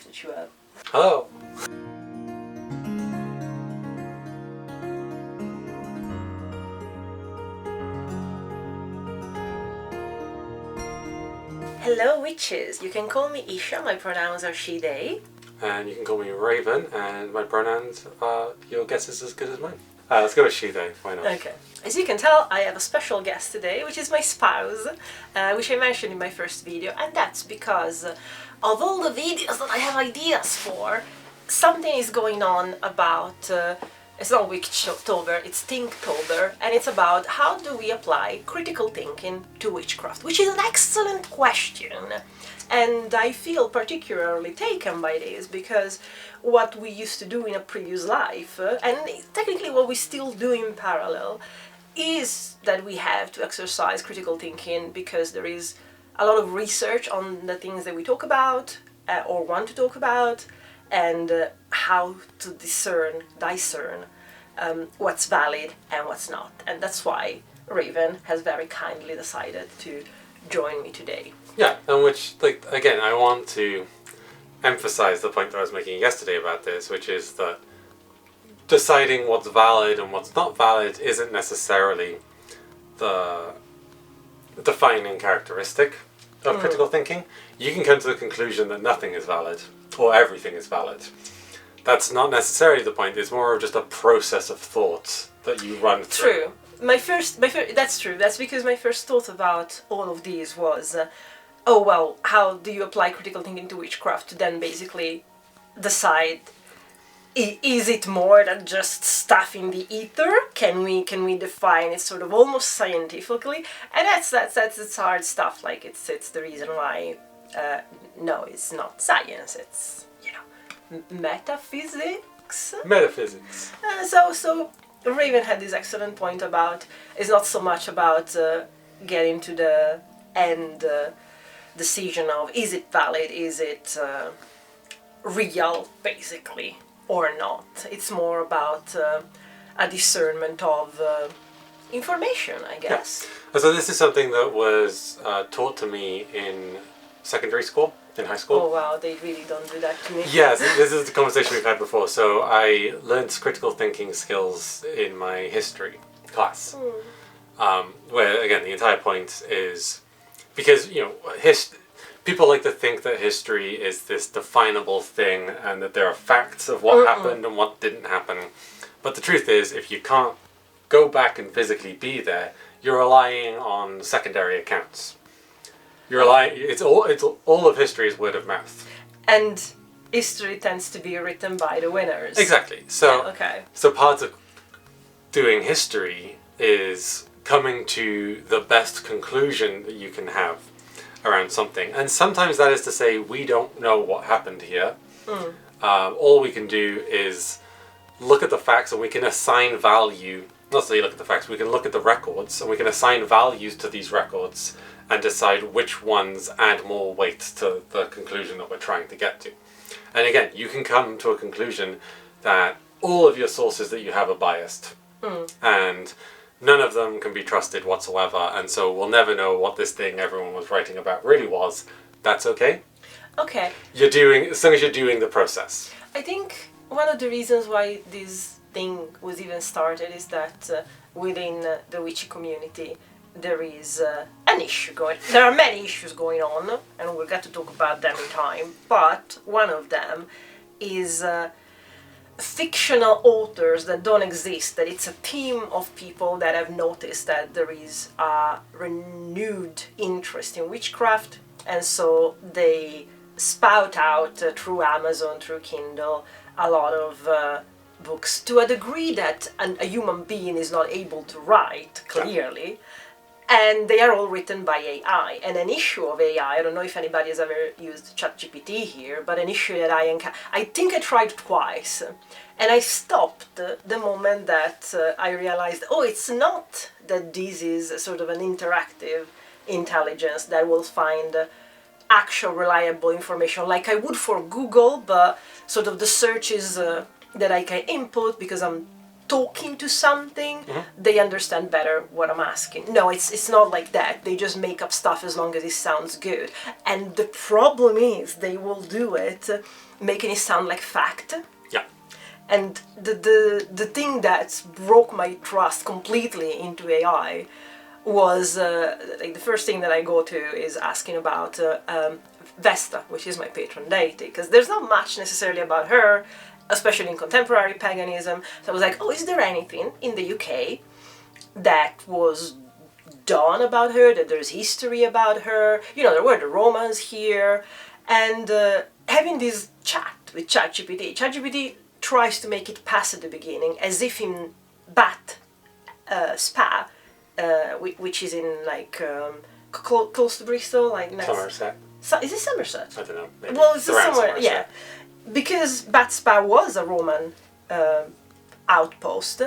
gift that you have. Hello. Hello witches, you can call me Isha, my pronouns are she, they. And you can call me Raven, and my pronouns are, your guess is as good as mine. Let's go with she, they, why not? Okay. As you can tell, I have a special guest today, which is my spouse, which I mentioned in my first video, and that's because of all the videos that I have ideas for, something is going on about, it's not Witchtober, it's Thinktober, and it's about how do we apply critical thinking to witchcraft, which is an excellent question. And I feel particularly taken by this because what we used to do in a previous life, and technically what we still do in parallel, is that we have to exercise critical thinking because there is a lot of research on the things that we talk about or want to talk about, and how to discern what's valid and what's not. And that's why Raven has very kindly decided to join me today. Yeah, and which, like, again, I want to emphasize the point that I was making yesterday about this, which is that deciding what's valid and what's not valid isn't necessarily the defining characteristic of critical thinking. You can come to the conclusion that nothing is valid or everything is valid. That's not necessarily the point. It's more of just a process of thought that you run through. True. That's true. That's because my first thought about all of these was, oh well, how do you apply critical thinking to witchcraft to then basically decide, is it more than just stuff in the ether? Can we define it sort of almost scientifically? And that's hard stuff. Like it's the reason why no, it's not science. It's metaphysics. Metaphysics. So Raven had this excellent point about it's not so much about getting to the end decision of is it valid, is it real, basically, or not. It's more about a discernment of information, I guess. Yeah. So this is something that was taught to me in secondary school, in high school. Oh wow, they really don't do that to me. Yes, this is the conversation we've had before. So I learned critical thinking skills in my history class, where again the entire point is because people like to think that history is this definable thing and that there are facts of what happened and what didn't happen. But the truth is, if you can't go back and physically be there, you're relying on secondary accounts. You're relying. It's all of history is word of mouth. And history tends to be written by the winners. Exactly. So yeah, okay. So part of doing history is coming to the best conclusion that you can have around something. And sometimes that is to say we don't know what happened here. All we can do is look at the facts and we can assign value. Not say look at the facts, we can look at the records and we can assign values to these records and decide which ones add more weight to the conclusion that we're trying to get to. And again, you can come to a conclusion that all of your sources that you have are biased. And none of them can be trusted whatsoever, and so we'll never know what this thing everyone was writing about really was. That's okay. Okay. As long as you're doing the process. I think one of the reasons why this thing was even started is that within the witchy community there is an issue going. There are many issues going on, and we'll get to talk about them in time. But one of them is fictional authors that don't exist. That it's a team of people that have noticed that there is a renewed interest in witchcraft, and so they spout out through Amazon, through Kindle, a lot of books to a degree that a human being is not able to write clearly. And they are all written by AI. And an issue of AI, I don't know if anybody has ever used ChatGPT here, but an issue that I think I tried twice. And I stopped the moment that I realized, oh, it's not that this is sort of an interactive intelligence that will find actual reliable information like I would for Google, but sort of the searches that I can input because I'm talking to something, Mm-hmm. they understand better what I'm asking. No, it's not like that. They just make up stuff as long as it sounds good. And the problem is they will do it making it sound like fact. Yeah. And the thing that broke my trust completely into AI was like the first thing that I go to is asking about Vesta, which is my patron deity, because there's not much necessarily about her, especially in contemporary paganism. So I was like, oh, is there anything in the UK that was done about her, that there's history about her? You know, there were the Romans here. And having this chat with ChatGPT tries to make it pass at the beginning, as if in Spa, which is in like close to Bristol, like next. Somerset. Is it Somerset? I don't know. Maybe. Well, it's Around somewhere, Somerset. yeah. Because Bat Spa was a Roman outpost.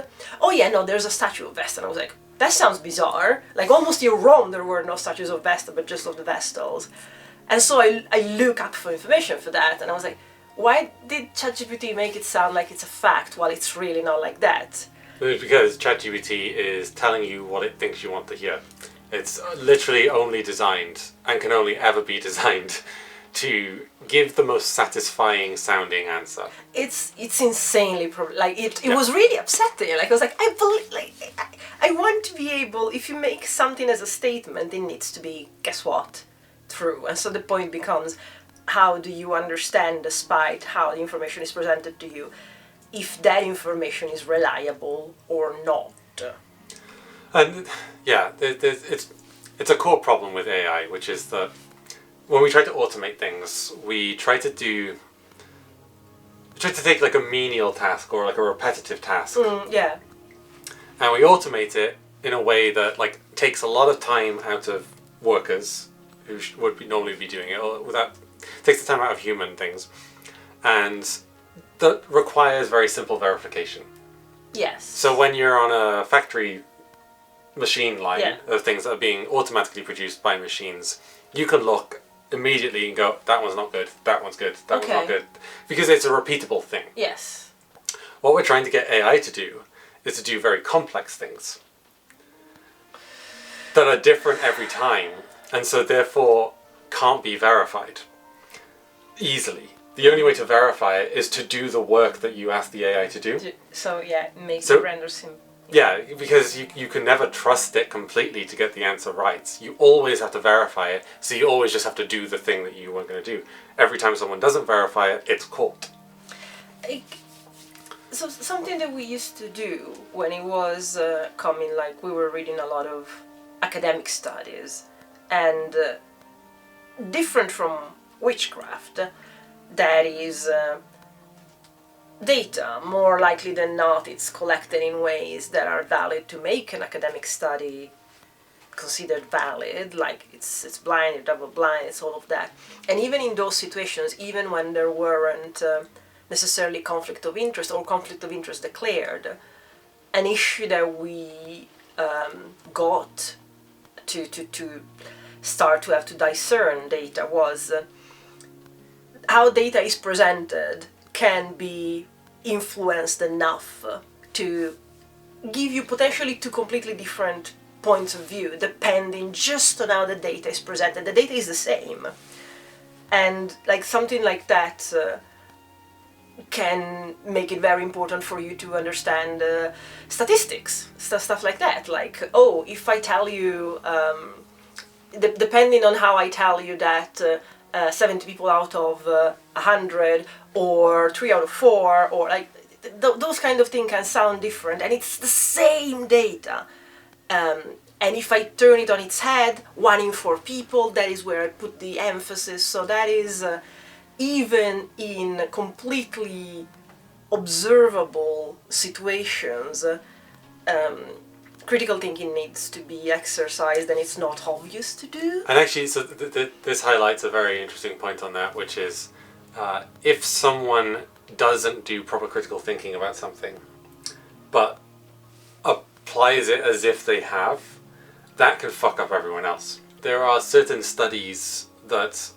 Oh yeah, no, there's a statue of Vesta, and I was like, that sounds bizarre. Like almost in Rome there were no statues of Vesta, but just of the Vestals. And so I look up for information for that, and I was like, why did ChatGPT make it sound like it's a fact while it's really not like that? It's because ChatGPT is telling you what it thinks you want to hear. It's literally only designed, and can only ever be designed, to give the most satisfying sounding answer. It's insanely it was really upsetting. Like I was like, I want to be able, if you make something as a statement, it needs to be, guess what, true. And so the point becomes, how do you understand, despite how the information is presented to you, if that information is reliable or not? And yeah, it's a core problem with AI, which is that when we try to automate things, we try to take like a menial task or like a repetitive task, Yeah. and we automate it in a way that like takes a lot of time out of workers who would normally be doing it, or takes the time out of human things, and that requires very simple verification. Yes. So when you're on a factory machine line Yeah. of things that are being automatically produced by machines, you can look immediately and go, that one's not good, that one's good, that one's not good, because it's a repeatable thing. Yes. What we're trying to get AI to do is to do very complex things that are different every time, and so therefore can't be verified easily. The only way to verify it is to do the work that you ask the AI to do. So yeah, it makes So- it render simple. Yeah, because you can never trust it completely to get the answer right. You always have to verify it, so you always just have to do the thing that you weren't going to do. Every time someone doesn't verify it, it's caught. So something that we used to do when it was coming, like we were reading a lot of academic studies, and different from witchcraft, that is data. More likely than not, it's collected in ways that are valid to make an academic study considered valid, like it's blind, it's double blind, it's all of that. And even in those situations, even when there weren't necessarily conflict of interest or conflict of interest declared, an issue that we got to start to have to discern data was how data is presented can be influenced enough to give you potentially two completely different points of view, depending just on how the data is presented. The data is the same, and like something like that can make it very important for you to understand statistics, stuff like that. Like, oh, if I tell you, depending on how I tell you that 70 people out of 100, or 3 out of 4, or like those kind of things can sound different, and it's the same data. And if I turn it on its head, 1 in 4 people, that is where I put the emphasis. So that is even in completely observable situations, critical thinking needs to be exercised, and it's not obvious to do. And actually, so this highlights a very interesting point on that, which is if someone doesn't do proper critical thinking about something, but applies it as if they have, that can fuck up everyone else. There are certain studies that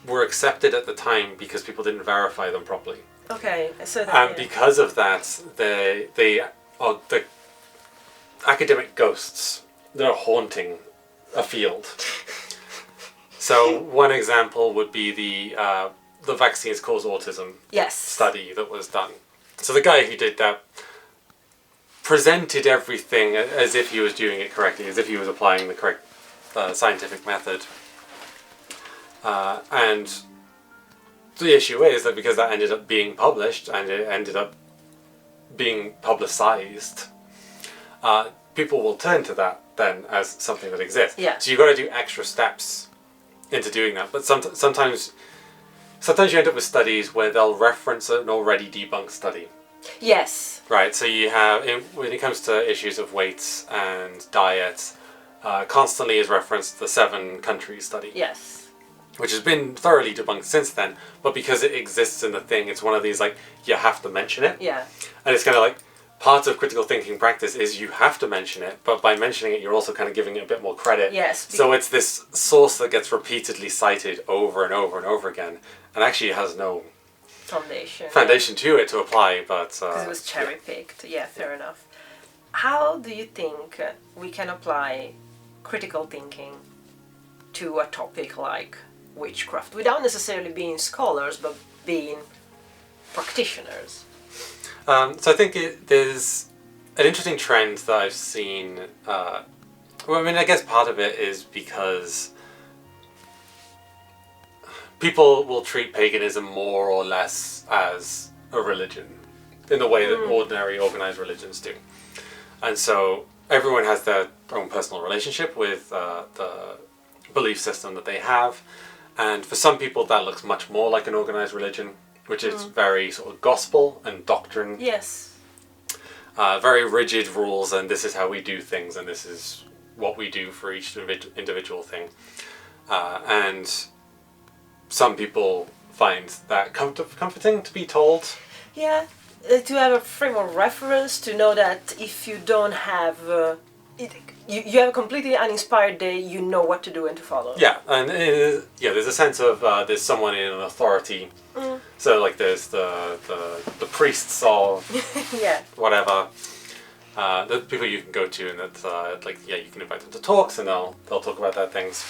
were accepted at the time because people didn't verify them properly. Okay, so And because of that, they the academic ghosts that are haunting a field. So one example would be the vaccines cause autism study that was done. So the guy who did that presented everything as if he was doing it correctly, as if he was applying the correct scientific method. And the issue is that because that ended up being published and it ended up being publicized, people will turn to that then as something that exists. Yeah. So you've got to do extra steps into doing that. But sometimes you end up with studies where they'll reference an already debunked study. Yes. Right, so you have, when it comes to issues of weights and diet, constantly is referenced the 7 countries study. Yes. Which has been thoroughly debunked since then, but because it exists in the thing, it's one of these, like, you have to mention it. Yeah. And it's kind of like, part of critical thinking practice is you have to mention it, but by mentioning it, you're also kind of giving it a bit more credit. Yes. So it's this source that gets repeatedly cited over and over and over again, and actually has no foundation to it to apply, but... Because it was cherry-picked. Yeah, fair enough. How do you think we can apply critical thinking to a topic like witchcraft, without necessarily being scholars, but being practitioners? So I think there's an interesting trend that I've seen. Well, I mean, I guess part of it is because people will treat paganism more or less as a religion in the way that ordinary organized religions do. And so everyone has their own personal relationship with the belief system that they have. And for some people that looks much more like an organized religion, which is very sort of gospel and doctrine. Yes. Very rigid rules, and this is how we do things, and this is what we do for each individual thing. And some people find that comforting to be told. Yeah, to have a frame of reference, to know that if you don't have... You have a completely uninspired day, you know what to do and to follow. Yeah, and there's a sense of there's someone in an authority. So like there's the priests of whatever, the people you can go to, and that you can invite them to talks and they'll talk about that things.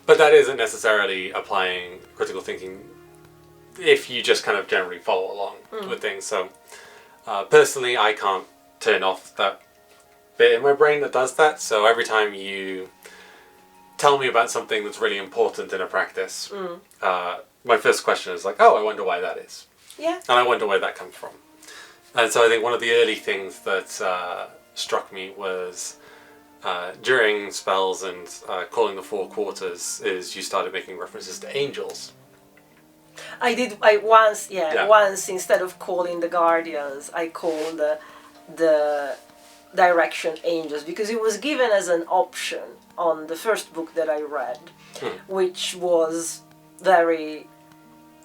But that isn't necessarily applying critical thinking if you just kind of generally follow along with things. So personally, I can't turn off that bit in my brain that does that. So every time you tell me about something that's really important in a practice, my first question is like, oh, I wonder why that is. Yeah. And I wonder where that comes from. And so I think one of the early things that struck me was during spells and calling the 4 quarters is you started making references to angels. Once instead of calling the guardians, I called the direction angels, because it was given as an option on the first book that I read, which was very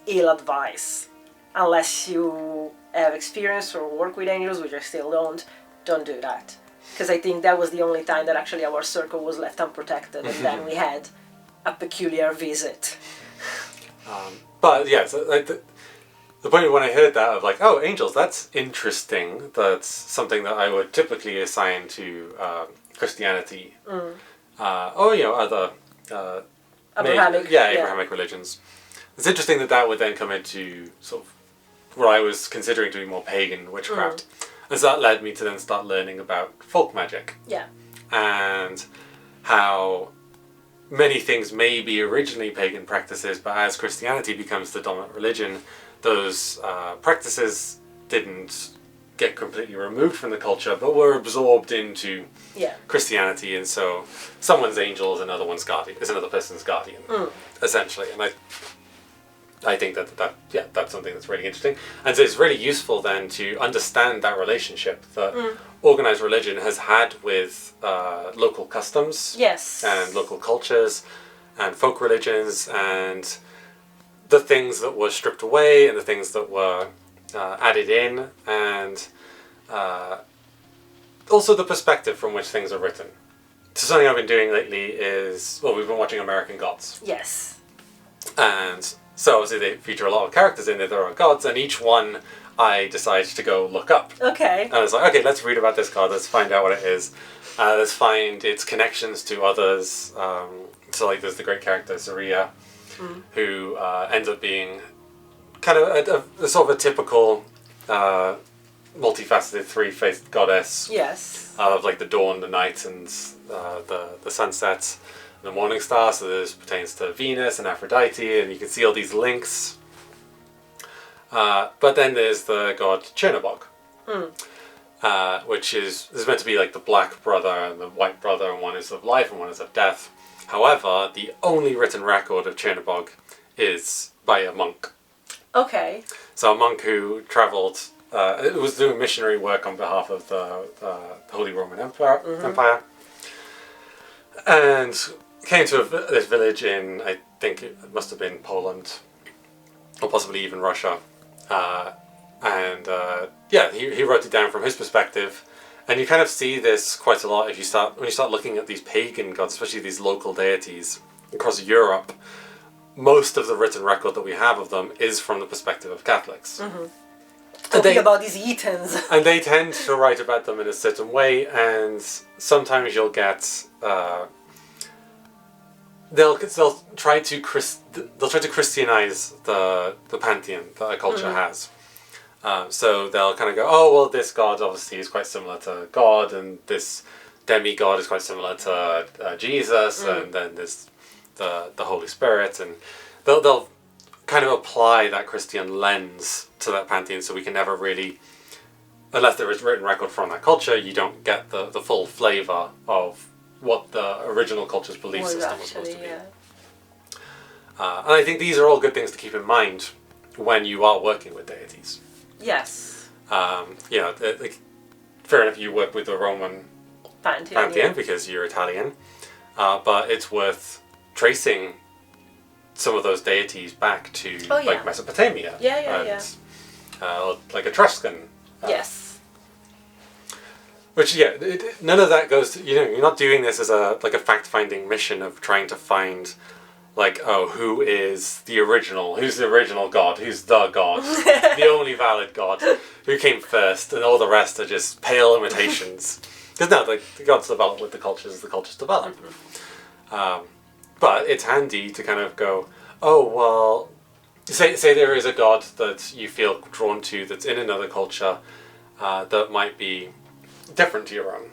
ill advice. Unless you have experience or work with angels, which I still don't do that. Because I think that was the only time that actually our circle was left unprotected, and then we had a peculiar visit. But yeah, so the point when I heard that, of like, oh, angels, that's interesting. That's something that I would typically assign to Christianity. Or, other Abrahamic religions. It's interesting that would then come into sort of what I was considering to be more pagan witchcraft. And so that led me to then start learning about folk magic. Yeah. And how many things may be originally pagan practices, but as Christianity becomes the dominant religion, those practices didn't get completely removed from the culture, but were absorbed into Christianity, and so someone's angel is another person's guardian, essentially. And I think that's something that's really interesting, and so it's really useful then to understand that relationship that organized religion has had with local customs, and local cultures, and folk religions, and the things that were stripped away and the things that were added in, and also the perspective from which things are written. So something I've been doing lately is, we've been watching American Gods. Yes. And So obviously they feature a lot of characters in it that are gods, and each one I decided to go look up. Okay. And I was like, okay, let's read about this god, let's find out what it is. Let's find its connections to others. So like there's the great character Zaria, who ends up being kind of a sort of a typical multifaceted three-faced goddess. Yes. Of like the dawn, the night, and the sunsets, and the morning star. So this pertains to Venus and Aphrodite, and you can see all these links. But then there's the god Chernobog, which is meant to be like the black brother and the white brother, and one is of life and one is of death. However, the only written record of Chernobog is by a monk. Okay. So a monk who travelled, was doing missionary work on behalf of the Holy Roman Empire, and came to this village in, I think it must have been Poland, or possibly even Russia. He wrote it down from his perspective, and you kind of see this quite a lot when you start looking at these pagan gods, especially these local deities across Europe. Most of the written record that we have of them is from the perspective of Catholics. Talking about these Etons. And they tend to write about them in a certain way, and sometimes you'll get they'll try to Christianize the pantheon that a culture has. So they'll kind of go, oh well, this god obviously is quite similar to God, and this demigod is quite similar to Jesus, and then there's the Holy Spirit, and they'll kind of apply that Christian lens to that pantheon, so we can never really, unless there is written record from that culture, you don't get the full flavour of what the original culture's belief system was supposed to be. And I think these are all good things to keep in mind when you are working with deities. Yes. Fair enough, you work with the Roman pantheon because you're Italian, but it's worth tracing some of those deities back to like Mesopotamia. Like Etruscan. Yes. Which none of that goes to, you're not doing this as a fact-finding mission of trying to find who's the original god, who's the god, the only valid god, who came first, and all the rest are just pale imitations. Because the gods develop with the cultures as the cultures develop. But it's handy to kind of go, oh well, say there is a god that you feel drawn to that's in another culture that might be different to your own.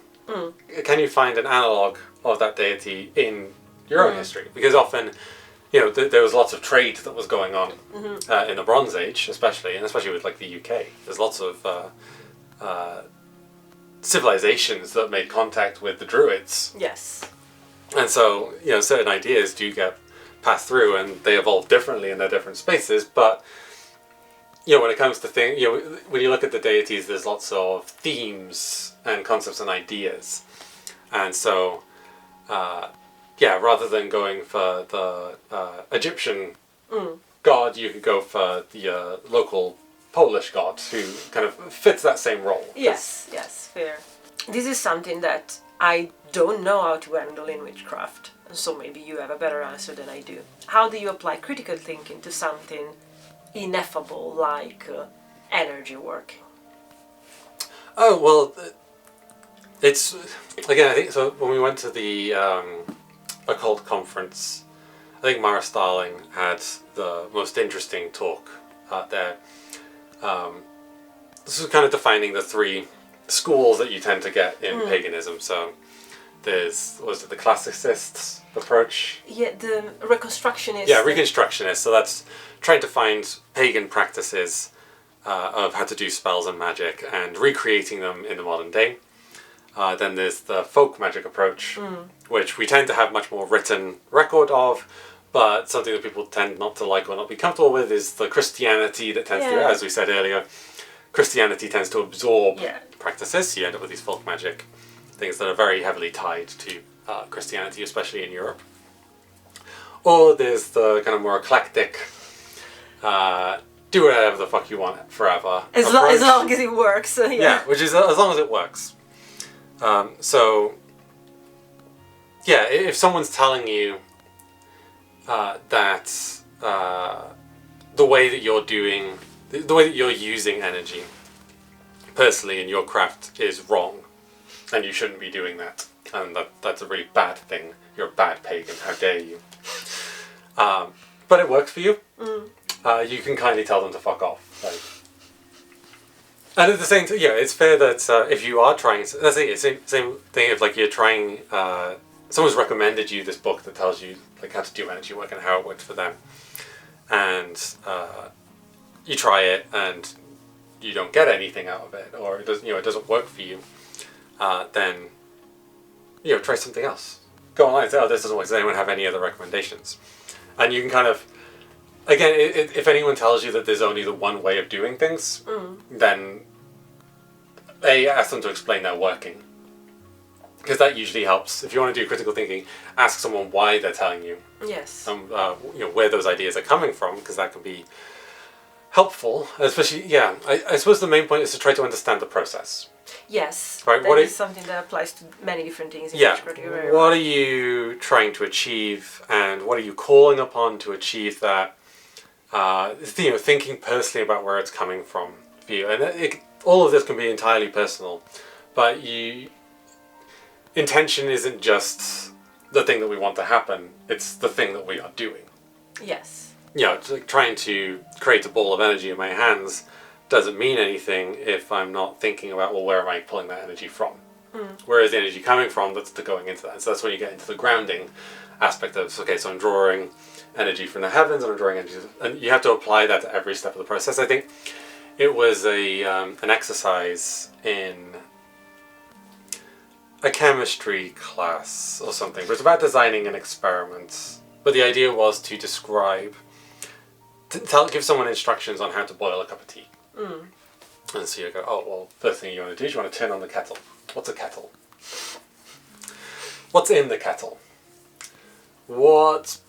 Can you find an analogue of that deity in your own history? Because often, there was lots of trade that was going on in the Bronze Age, especially with like the UK. There's lots of civilizations that made contact with the Druids. Yes. And so, certain ideas do get passed through, and they evolve differently in their different spaces. But when it comes to when you look at the deities, there's lots of themes and concepts and ideas, and so rather than going for the Egyptian god, you could go for the local Polish god who kind of fits that same role. Yes, fair. This is something that I don't know how to handle in witchcraft, so maybe you have a better answer than I do. How do you apply critical thinking to something ineffable like energy work? Oh, well, it's, again, I think, so when we went to the Occult conference, I think Mara Starling had the most interesting talk there. This was kind of defining the three schools that you tend to get in paganism. So there's, the classicists approach? Yeah, the reconstructionists. Yeah, reconstructionists. So that's trying to find pagan practices of how to do spells and magic and recreating them in the modern day. Then there's the folk magic approach, which we tend to have much more written record of, but something that people tend not to like or not be comfortable with is the Christianity that tends to, as we said earlier, Christianity tends to absorb practices, so you end up with these folk magic things that are very heavily tied to Christianity, especially in Europe. Or there's the kind of more eclectic, do whatever the fuck you want forever. As long as it works. Yeah, which is as long as it works. If someone's telling you that the way that you're doing, the way that you're using energy personally in your craft is wrong, and you shouldn't be doing that, and that's a really bad thing. You're a bad pagan. How dare you? But it works for you. You can kindly tell them to fuck off. Like, and at the same time, yeah, it's fair that if you are trying, that's the same thing. If like you're trying, someone's recommended you this book that tells you like how to do energy work and how it works for them, and you try it and you don't get anything out of it, or it doesn't, it doesn't work for you, then try something else. Go online and say, oh, this doesn't work. Does anyone have any other recommendations? And you can kind of, again, if anyone tells you that there's only the one way of doing things, then ask them to explain their working. Because that usually helps. If you want to do critical thinking, ask someone why they're telling you. Yes. Where those ideas are coming from, because that can be helpful. Especially, I suppose the main point is to try to understand the process. Yes, right. That is something that applies to many different things in Witchcraft. What are you trying to achieve, and what are you calling upon to achieve that? Thinking personally about where it's coming from for you, and all of this can be entirely personal, but intention isn't just the thing that we want to happen; it's the thing that we are doing. Yes. It's like trying to create a ball of energy in my hands doesn't mean anything if I'm not thinking about, well, where am I pulling that energy from? Where is the energy coming from that's going into that? And so that's when you get into the grounding aspect of, okay, so I'm drawing energy from the heavens, and I'm drawing energy, and you have to apply that to every step of the process. I think it was an exercise in a chemistry class or something. It was about designing an experiment, but the idea was to give someone instructions on how to boil a cup of tea. And so you go, oh, well, first thing you want to do is you want to turn on the kettle. What's a kettle? What's in the kettle? What's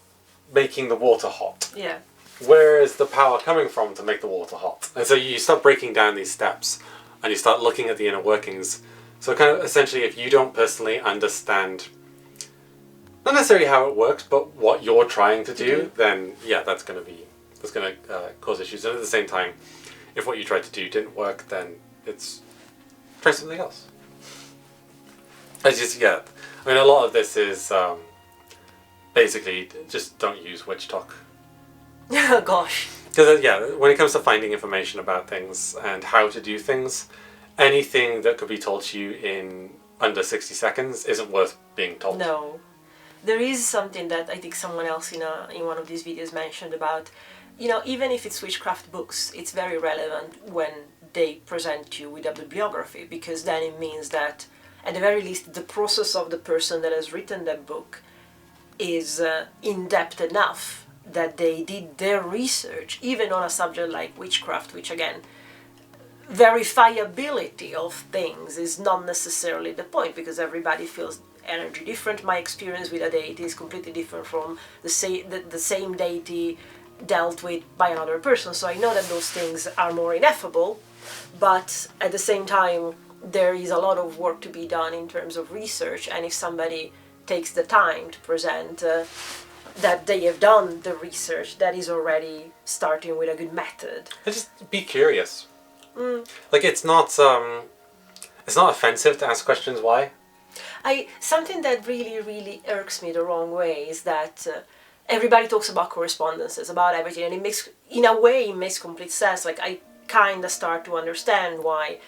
making the water hot? Yeah. Where is the power coming from to make the water hot? And so you start breaking down these steps, and you start looking at the inner workings. So kind of essentially, if you don't personally understand, not necessarily how it works, but what you're trying to do, then that's going to cause issues. And at the same time, if what you tried to do didn't work, then try something else. A lot of this is basically just don't use witch talk. Oh gosh. Because when it comes to finding information about things and how to do things, anything that could be told to you in under 60 seconds isn't worth being told. No. There is something that I think someone else in one of these videos mentioned about, even if it's witchcraft books, it's very relevant when they present you with a bibliography, because then it means that, at the very least, the process of the person that has written that book is in-depth enough that they did their research, even on a subject like witchcraft, which, again, verifiability of things is not necessarily the point, because everybody feels energy different. My experience with a deity is completely different from the same deity dealt with by another person, so I know that those things are more ineffable, but at the same time there is a lot of work to be done in terms of research, and if somebody takes the time to present that they have done the research, that is already starting with a good method. And just be curious. Like it's not offensive to ask questions why. Something that really irks me the wrong way is that everybody talks about correspondences, about everything, and it makes complete sense. Like, I kind of start to understand why,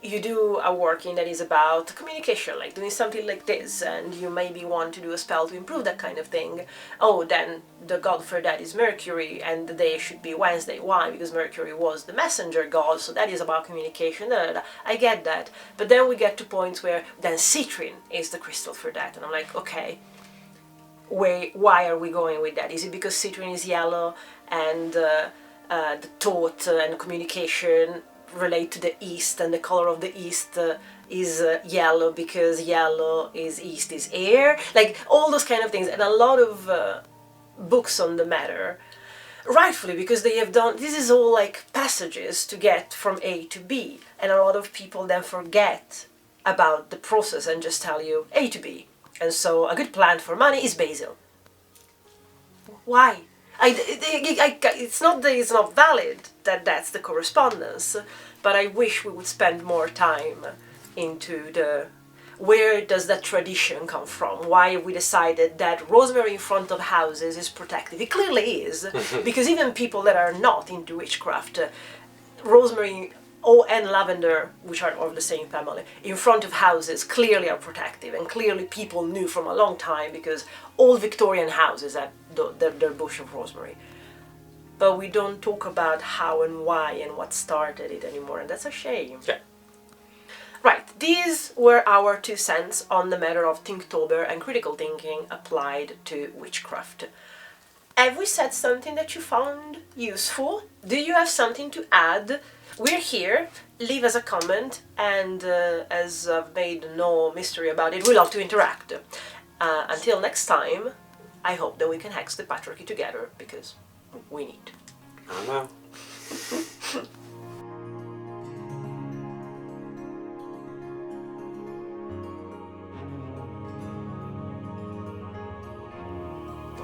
you do a working that is about communication, like doing something like this, and you maybe want to do a spell to improve that kind of thing. Oh, then the god for that is Mercury, and the day should be Wednesday. Why? Because Mercury was the messenger god, so that is about communication. I get that. But then we get to points where then citrine is the crystal for that, and I'm like, okay, why are we going with that? Is it because citrine is yellow, and the thought and communication relate to the east, and the color of the east is yellow because yellow is east is air, like all those kind of things, and a lot of books on the matter, rightfully, because they have done, this is all like passages to get from A to B, and a lot of people then forget about the process and just tell you A to B. And so a good plant for money is basil. Why? It's not that it's not valid that that's the correspondence, but I wish we would spend more time into where does that tradition come from? Why have we decided that rosemary in front of houses is protective? It clearly is, because even people that are not into witchcraft, rosemary and lavender, which are of the same family, in front of houses clearly are protective, and clearly people knew from a long time, because all Victorian houses had their bush of rosemary. But we don't talk about how and why and what started it anymore, and that's a shame. Yeah. Right, these were our 2 cents on the matter of Thinktober and critical thinking applied to witchcraft. Have we said something that you found useful? Do you have something to add? We're here. Leave us a comment, and as I've made no mystery about it, we love to interact. Until next time, I hope that we can hex the patriarchy together, because we need. I know.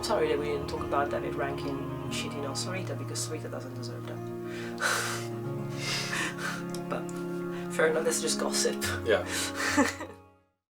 Sorry that we didn't talk about David Rankin shitting on Sarita, because Sarita doesn't deserve that. But fair enough, that's just gossip. Yeah.